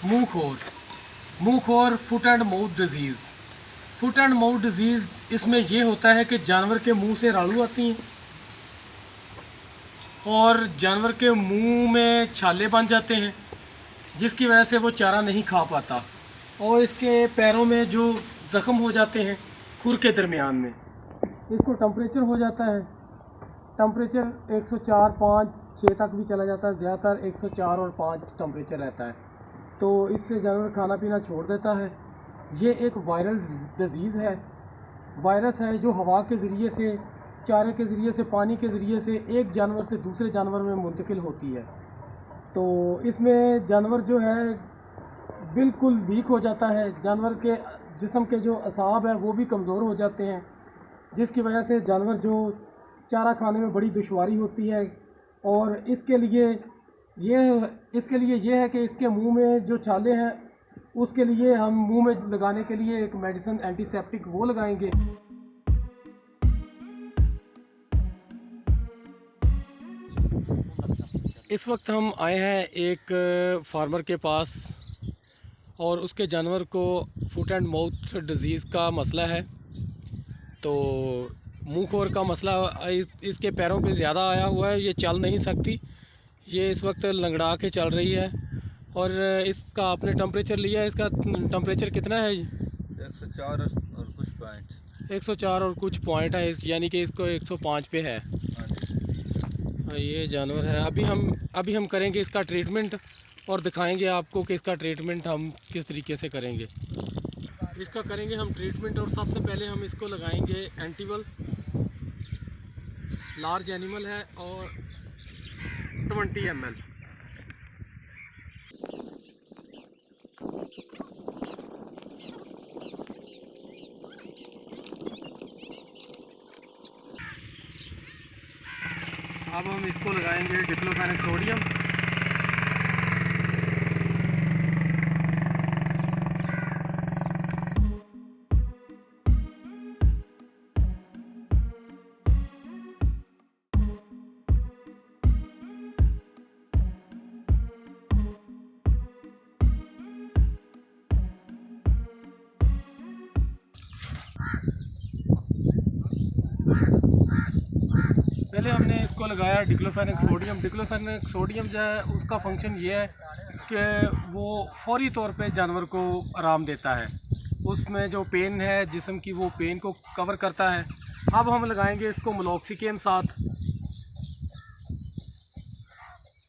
मुंह खोर foot and mouth disease. Foot and mouth disease इसमें ये होता है कि जानवर के मुंह से राड़ू आती हैं और जानवर के मुंह में छाले बन जाते हैं, जिसकी वजह से वो चारा नहीं खा पाता और इसके पैरों में जो ज़ख्म हो जाते हैं खुर के दरमियान में, इसको टेम्परेचर हो जाता है। टेम्परेचर 104, 5, 6 तक भी चला जाता है, ज़्यादातर 104 और 5 टेम्परेचर रहता है। तो इससे जानवर खाना पीना छोड़ देता है। ये एक वायरल डिज़ीज़ है, वायरस है जो हवा के ज़रिए से, चारे के ज़रिए से, पानी के ज़रिए से एक जानवर से दूसरे जानवर में मुंतकिल होती है। तो इसमें जानवर जो है बिल्कुल वीक हो जाता है, जानवर के जिस्म के जो असाब हैं वो भी कमज़ोर हो जाते हैं, जिसकी वजह से जानवर जो चारा खाने में बड़ी दुश्वारी होती है। और इसके लिए ये है कि इसके मुंह में जो छाले हैं उसके लिए हम मुंह में लगाने के लिए एक मेडिसिन एंटीसेप्टिक वो लगाएंगे। इस वक्त हम आए हैं एक फार्मर के पास और उसके जानवर को फुट एंड माउथ डिज़ीज़ का मसला है। तो मुंह खोर का मसला इसके पैरों पे ज़्यादा आया हुआ है, ये चल नहीं सकती, ये इस वक्त लंगड़ा के चल रही है। और इसका आपने टेम्परेचर लिया है, इसका टेम्परेचर कितना है? 104 और कुछ पॉइंट। 104 और कुछ पॉइंट है, यानी कि इसको 105 पे है। ये जानवर है। अभी हम करेंगे इसका ट्रीटमेंट और दिखाएंगे आपको कि इसका ट्रीटमेंट हम किस तरीके से करेंगे। इसका करेंगे हम ट्रीटमेंट और सबसे पहले हम इसको लगाएंगे एंटीवल। लार्ज एनिमल है और 20 ml। अब हम इसको लगाएंगे डिक्लोफेनेक सोडियम। पहले हमने इसको लगाया डिक्लोफेनेक सोडियम। डिक्लोफेनेक सोडियम जो है उसका फंक्शन ये है कि वो फौरी तौर पे जानवर को आराम देता है, उसमें जो पेन है जिस्म की वो पेन को कवर करता है। अब हम लगाएंगे इसको मेलोक्सिकेम साथ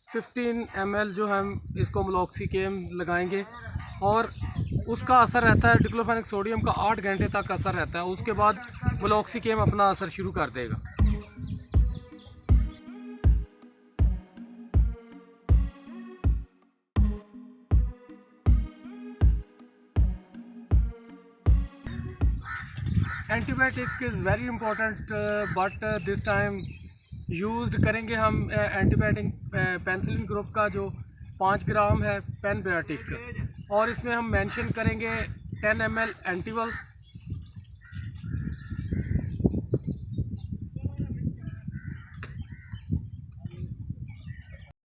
15 ml जो हम इसको मेलोक्सिकेम लगाएंगे और उसका असर रहता है, डिक्लोफेनेक सोडियम का 8 घंटे तक असर रहता है। उसके बाद मेलोक्सिकेम अपना असर शुरू कर देगा। Antibiotic is very important but this time used करेंगे हम एंटीबायोटिक पेनिसिलिन ग्रुप का जो 5 ग्राम है पेनबायोटिक, और इसमें हम मेंशन करेंगे 10 ml एंटीवल